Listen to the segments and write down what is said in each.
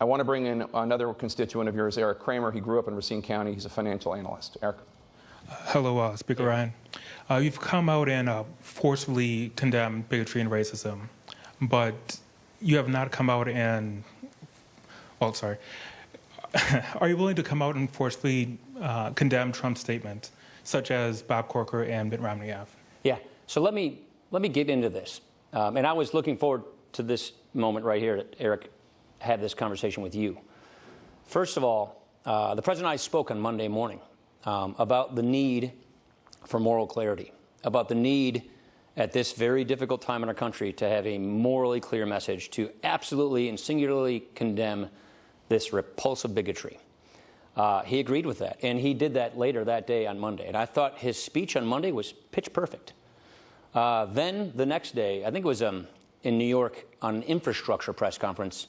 I want to bring in another constituent of yours, Eric Kramer. He grew up in Racine County. He's a financial analyst. Eric. Hello, Speaker Ryan. You've come out and forcefully condemned bigotry and racism, but you have not come out and, well, sorry. Are you willing to come out and forcefully condemn Trump's statements, such as Bob Corker and Mitt Romney have? Yeah. So let me get into this. And I was looking forward to this moment right here that Eric had this conversation with you. First of all, the President and I spoke on Monday morning about the need for moral clarity, about the need at this very difficult time in our country to have a morally clear message to absolutely and singularly condemn this repulsive bigotry. He agreed with that, and he did that later that day on Monday. And I thought his speech on Monday was pitch perfect. Then the next day, I think it was in New York on an infrastructure press conference,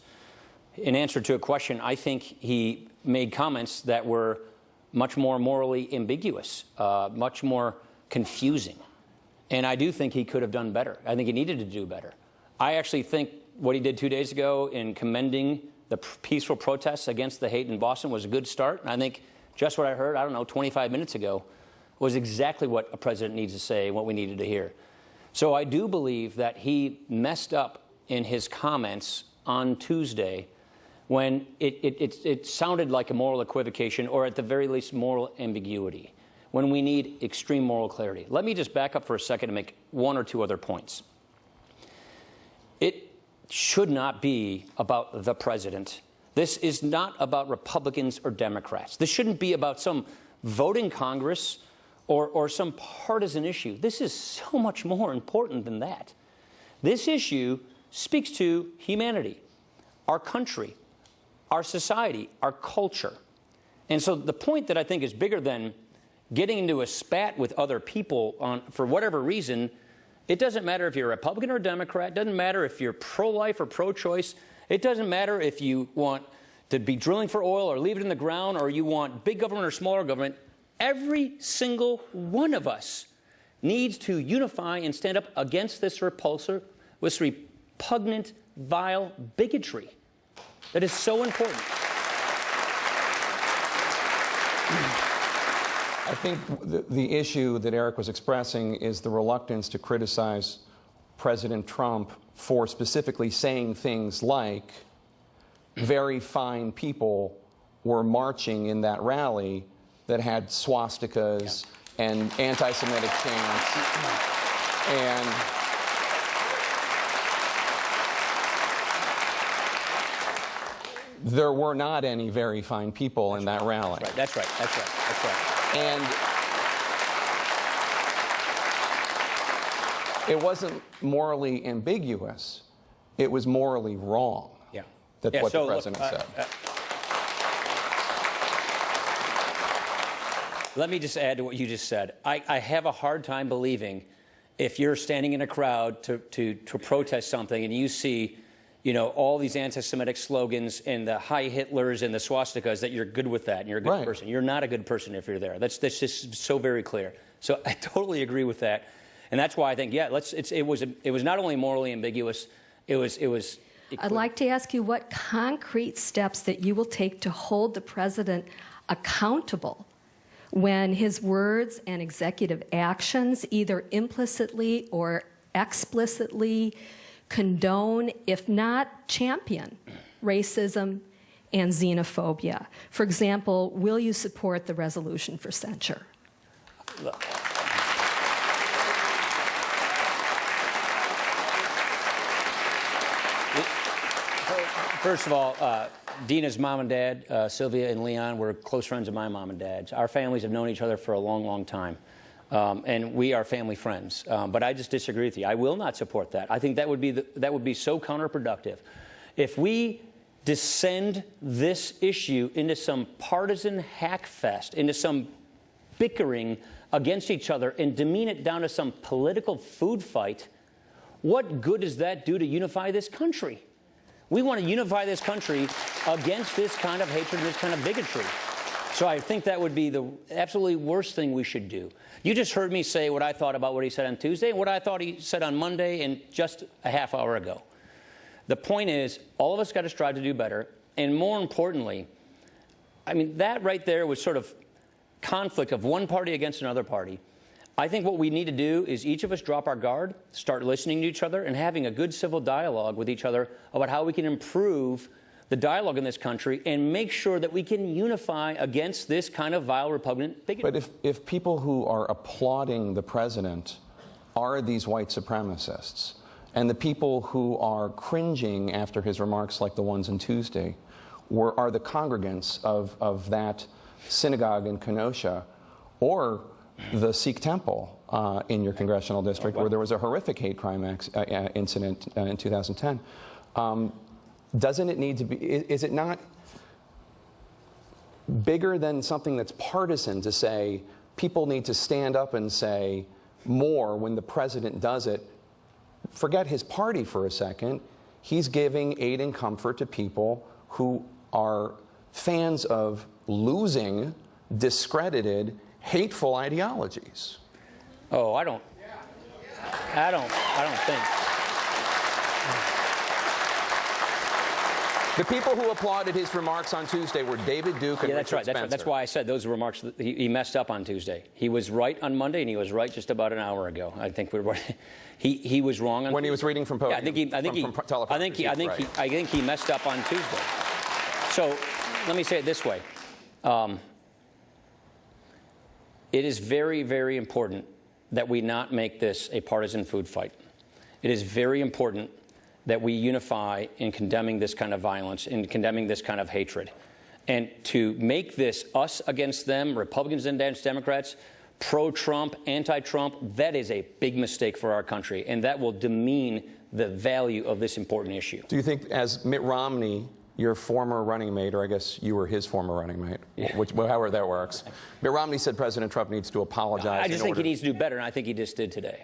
in answer to a question, I think he made comments that were much more morally ambiguous, much more confusing. And I do think he could have done better. I think he needed to do better. I actually think what he did 2 days ago in commending the peaceful protests against the hate in Boston was a good start. And I think just what I heard, I don't know, 25 minutes ago, was exactly what a president needs to say, what we needed to hear. So I do believe that he messed up in his comments on Tuesday when it sounded like a moral equivocation, or at the very least moral ambiguity, when we need extreme moral clarity. Let me just back up for a second and make one or two other points. It should not be about the president. This is not about Republicans or Democrats. This shouldn't be about some vote in Congress or some partisan issue. This is so much more important than that. This issue speaks to humanity, our country, our society, our culture. And so the point that I think is bigger than getting into a spat with other people for whatever reason, it doesn't matter if you're a Republican or a Democrat. It doesn't matter if you're pro-life or pro-choice. It doesn't matter if you want to be drilling for oil or leave it in the ground, or you want big government or smaller government. Every single one of us needs to unify and stand up against this repulsive, this repugnant, vile bigotry that is so important. I think the issue that Eric was expressing is the reluctance to criticize President Trump for specifically saying things like very fine people were marching in that rally that had swastikas and anti-Semitic chants. And there were not any very fine people in that rally. That's right. That's right. That's right. And it wasn't morally ambiguous. It was morally wrong. That's what the president said. Let me just add to what you just said. I have a hard time believing if you're standing in a crowd to protest something and you see, you know, all these anti-Semitic slogans and the Heil Hitlers and the swastikas, that you're good with that and you're a good person. You're not a good person if you're there. That's just so very clear. So I totally agree with that, and that's why I think it was not only morally ambiguous, it was. I'd like to ask you what concrete steps that you will take to hold the president accountable when his words and executive actions either implicitly or explicitly condone, if not champion, racism and xenophobia. For example, will you support the resolution for censure? First of all, Dina's mom and dad, Sylvia and Leon, were close friends of my mom and dad's. Our families have known each other for a long, long time. And we are family friends. But I just disagree with you. I will not support that. I think that would be so counterproductive. If we descend this issue into some partisan hack fest, into some bickering against each other, and demean it down to some political food fight, what good does that do to unify this country? We want to unify this country against this kind of hatred and this kind of bigotry. So I think that would be the absolutely worst thing we should do. You just heard me say what I thought about what he said on Tuesday and what I thought he said on Monday and just a half hour ago. The point is, all of us got to strive to do better. And more importantly, I mean, that right there was sort of conflict of one party against another party. I think what we need to do is each of us drop our guard, start listening to each other, and having a good civil dialogue with each other about how we can improve the dialogue in this country and make sure that we can unify against this kind of vile Republican bigotry. But if people who are applauding the president are these white supremacists, and the people who are cringing after his remarks like the ones on Tuesday are the congregants of that synagogue in Kenosha, or the Sikh temple in your congressional district, where there was a horrific hate crime incident in 2010. Doesn't it need to be, is it not bigger than something that's partisan to say people need to stand up and say more when the president does it? Forget his party for a second. He's giving aid and comfort to people who are fans of losing, discredited, hateful ideologies. Oh, I don't think. The people who applauded his remarks on Tuesday were David Duke and Yeah, that's Richard right. Spencer. That's why I said those remarks. He messed up on Tuesday. He was right on Monday, and he was right just about an hour ago. I think we were. He was wrong on when he was reading from podium. Yeah, I think he messed up on Tuesday. So let me say it this way. It is very, very important that we not make this a partisan food fight. It is very important that we unify in condemning this kind of violence, in condemning this kind of hatred. And to make this us against them, Republicans against Democrats, pro-Trump, anti-Trump, that is a big mistake for our country, and that will demean the value of this important issue. Do you think, as Mitt Romney, your former running mate, or I guess you were his former running mate, however that works, Mitt Romney said President Trump needs to apologize. I just think he needs to do better, and I think he just did today.